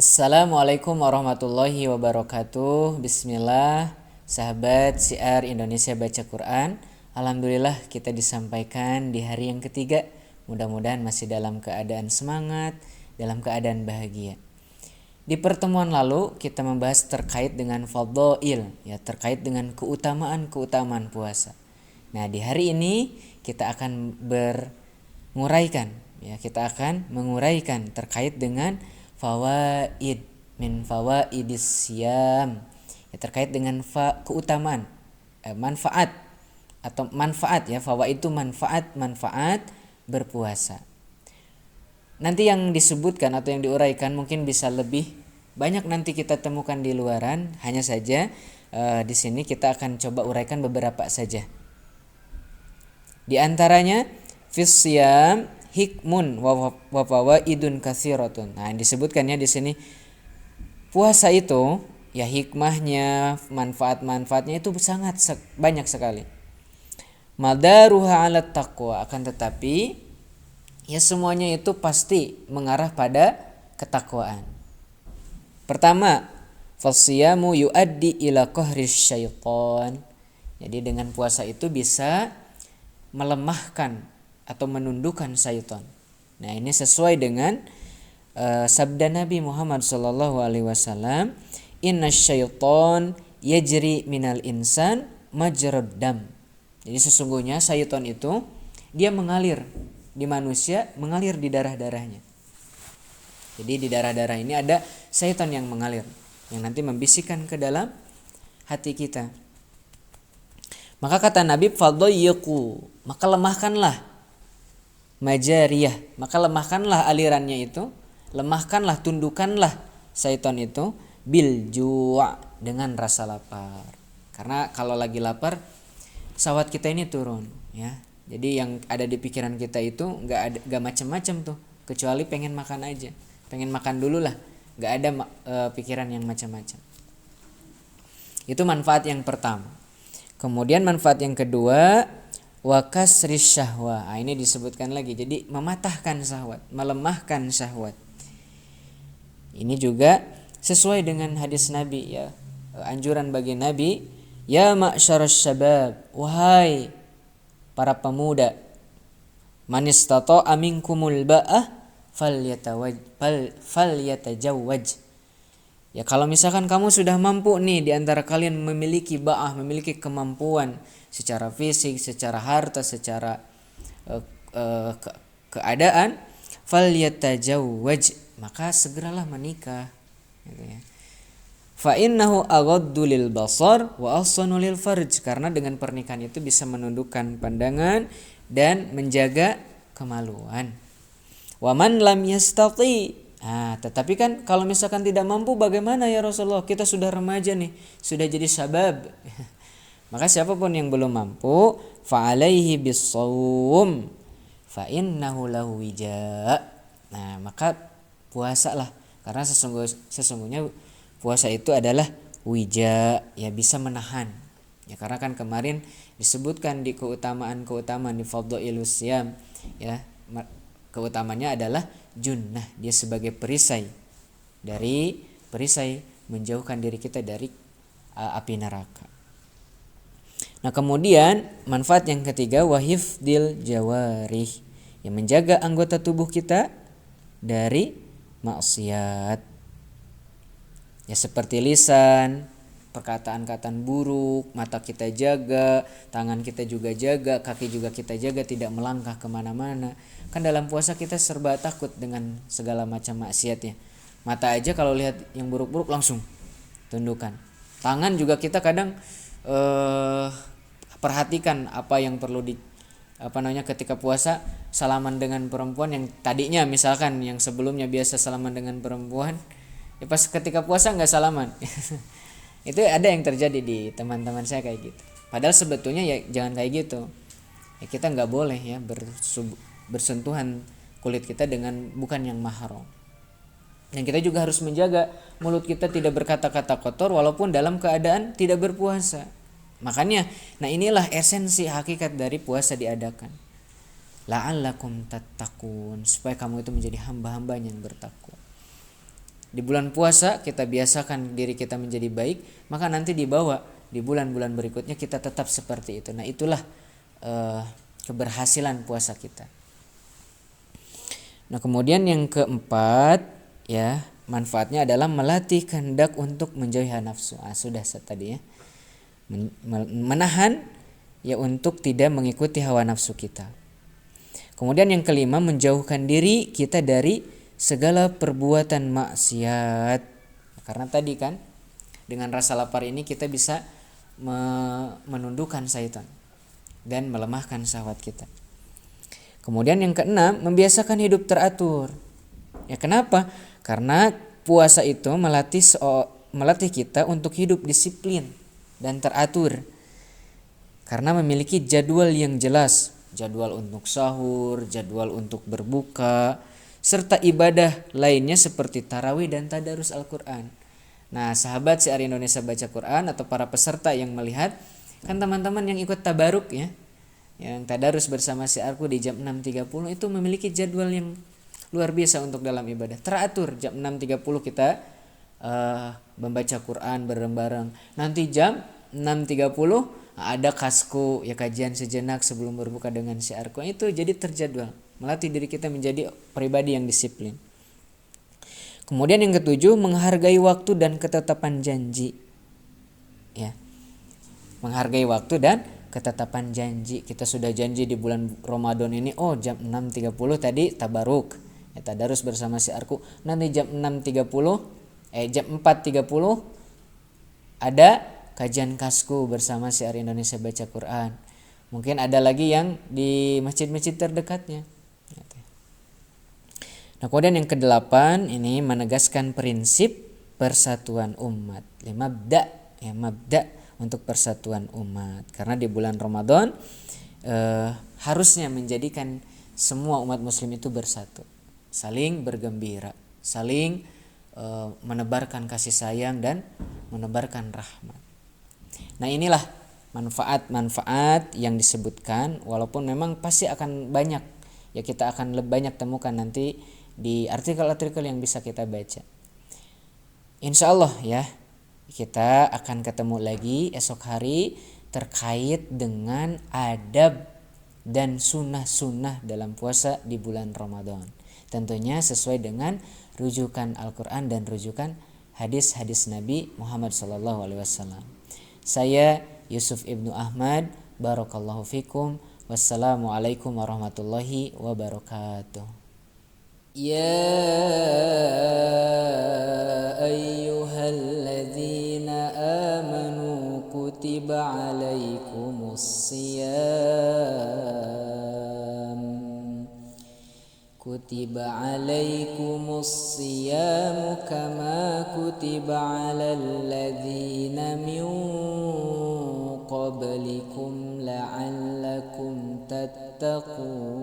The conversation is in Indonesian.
Assalamualaikum warahmatullahi wabarakatuh. Bismillah, sahabat Syiar Indonesia Baca Quran. Alhamdulillah kita disampaikan di hari yang ketiga. Mudah-mudahan masih dalam keadaan semangat, dalam keadaan bahagia. Di pertemuan lalu kita membahas terkait dengan fadhail, ya, terkait dengan keutamaan-keutamaan puasa. Nah, di hari ini kita akan kita akan menguraikan terkait dengan fawaid min fawaidis siyam, ya, terkait dengan keutamaan, manfaat atau manfaat, ya, fawaid itu manfaat berpuasa. Nanti yang disebutkan atau yang diuraikan mungkin bisa lebih banyak nanti kita temukan di luaran. Hanya saja di sini kita akan coba uraikan beberapa saja. Di antaranya fis siyam hikmun wa fawaidun katsiratun. Nah, yang disebutkannya di sini puasa itu, ya, hikmahnya, manfaat-manfaatnya itu sangat banyak sekali. Madaruha 'ala taqwa, akan tetapi ya semuanya itu pasti mengarah pada ketakwaan. Pertama, fasiyamu yuaddi ila qahris syaitan. Jadi dengan puasa itu bisa melemahkan atau menundukkan syaitan. Nah, ini sesuai dengan sabda Nabi Muhammad SAW, inna syaitan yajri minal insan majrad dam. Jadi sesungguhnya syaitan itu dia mengalir di manusia, mengalir di darah-darahnya. Jadi di darah-darah ini ada syaitan yang mengalir, yang nanti membisikkan ke dalam hati kita. Maka kata Nabi, fadayyiqu, maka lemahkanlah majariyah, maka lemahkanlah alirannya itu, lemahkanlah, tundukkanlah syaitan itu bil ju', dengan rasa lapar. Karena kalau lagi lapar syahwat kita ini turun, ya. Jadi yang ada di pikiran kita itu enggak macam-macam tuh, kecuali pengen makan aja. Pengen makan dulu lah, enggak ada pikiran yang macam-macam. Itu manfaat yang pertama. Kemudian manfaat yang kedua, wa kasris syahwa. Nah, ini disebutkan lagi. Jadi mematahkan syahwat, melemahkan syahwat. Ini juga sesuai dengan hadis Nabi, ya. Anjuran bagi Nabi, ya ma'syarasy syabab, wahai para pemuda, man istata'a minkumul ba'ah falyatajawwaj. Ya, kalau misalkan kamu sudah mampu nih di antara kalian memiliki ba'ah, memiliki kemampuan secara fisik, secara harta, secara keadaan, falyatajawwaj, maka segeralah menikah, gitu ya. Fa innahu aghaddu lil basar wa ahsanu lil farj, karena dengan pernikahan itu bisa menundukkan pandangan dan menjaga kemaluan. Wa man lam yastati, tetapi kan kalau misalkan tidak mampu bagaimana ya Rasulullah? Kita sudah remaja nih, sudah jadi syabab. Maka siapapun yang belum mampu, fa alaihi bis-shaum fa innahu lahu wija. Nah, maka puasalah, karena sesungguhnya puasa itu adalah wija, ya, bisa menahan. Ya, karena kan kemarin disebutkan di keutamaan di fadhailus siyam, ya, keutamanya adalah junnah, dia sebagai perisai menjauhkan diri kita dari api neraka. Nah, kemudian manfaat yang ketiga, wahifdil jawarih, yang menjaga anggota tubuh kita dari maksiat, ya, seperti lisan, perkataan-perkataan buruk, mata kita jaga, tangan kita juga jaga, kaki juga kita jaga, tidak melangkah kemana-mana. Kan dalam puasa kita serba takut dengan segala macam maksiatnya. Mata aja kalau lihat yang buruk-buruk langsung tundukkan. Tangan juga kita kadang perhatikan apa yang perlu ketika puasa, salaman dengan perempuan yang tadinya misalkan yang sebelumnya biasa salaman dengan perempuan, ya pas ketika puasa nggak salaman. Itu ada yang terjadi di teman-teman saya kayak gitu. Padahal sebetulnya ya jangan kayak gitu. Ya, kita nggak boleh, ya, bersentuhan kulit kita dengan bukan yang mahram. Dan kita juga harus menjaga mulut kita tidak berkata-kata kotor walaupun dalam keadaan tidak berpuasa. Makanya, nah inilah esensi hakikat dari puasa diadakan. La'allakum tattaqun, supaya kamu itu menjadi hamba-hamba yang bertakwa. Di bulan puasa kita biasakan diri kita menjadi baik, maka nanti dibawa di bulan-bulan berikutnya kita tetap seperti itu. Nah, itulah keberhasilan puasa kita. Nah, kemudian yang keempat, ya, manfaatnya adalah melatih kehendak untuk menjauhi nafsu. Sudah tadi ya. Menahan ya untuk tidak mengikuti hawa nafsu kita. Kemudian yang kelima, menjauhkan diri kita dari segala perbuatan maksiat. Karena tadi kan dengan rasa lapar ini kita bisa menundukkan syaitan dan melemahkan syahwat kita. Kemudian yang keenam, membiasakan hidup teratur. Ya, kenapa? Karena puasa itu melatih kita untuk hidup disiplin dan teratur. Karena memiliki jadwal yang jelas, jadwal untuk sahur, jadwal untuk berbuka, serta ibadah lainnya seperti tarawih dan tadarus Al-Quran. Nah, sahabat Syiar Indonesia Baca Quran atau para peserta yang melihat, kan teman-teman yang ikut tabaruk ya, yang tadarus bersama Syiarku di jam 6.30 itu memiliki jadwal yang luar biasa untuk dalam ibadah. Teratur jam 6.30 kita membaca Quran bareng-bareng. Nanti jam 6.30 ada kasku ya, kajian sejenak sebelum berbuka dengan Syiarku. Itu jadi terjadwal, melatih diri kita menjadi pribadi yang disiplin. Kemudian yang ketujuh, menghargai waktu dan ketetapan janji. Ya. Menghargai waktu dan ketetapan janji. Kita sudah janji di bulan Ramadan ini, jam 6.30 tadi tabaruk. Ya, tadarus bersama Syiarku. Nanti jam 4.30 ada kajian kasku bersama Syiar Indonesia Baca Quran. Mungkin ada lagi yang di masjid-masjid terdekatnya. Nah, kemudian yang kedelapan ini menegaskan prinsip persatuan umat. Mabda untuk persatuan umat. Karena di bulan Ramadan harusnya menjadikan semua umat muslim itu bersatu, saling bergembira, saling menebarkan kasih sayang dan menebarkan rahmat. Nah, inilah manfaat-manfaat yang disebutkan, walaupun memang pasti akan banyak ya, kita akan lebih banyak temukan nanti di artikel-artikel yang bisa kita baca. Insya Allah ya, kita akan ketemu lagi esok hari terkait dengan adab dan sunnah-sunnah dalam puasa di bulan Ramadan. Tentunya sesuai dengan rujukan Al-Quran dan rujukan hadis-hadis Nabi Muhammad SAW. Saya Yusuf Ibnu Ahmad, barakallahu fikum, wassalamualaikum warahmatullahi wabarakatuh. يا أيها الذين آمنوا كتب عليكم الصيام كما كتب على الذين من قبلكم لعلكم تتقون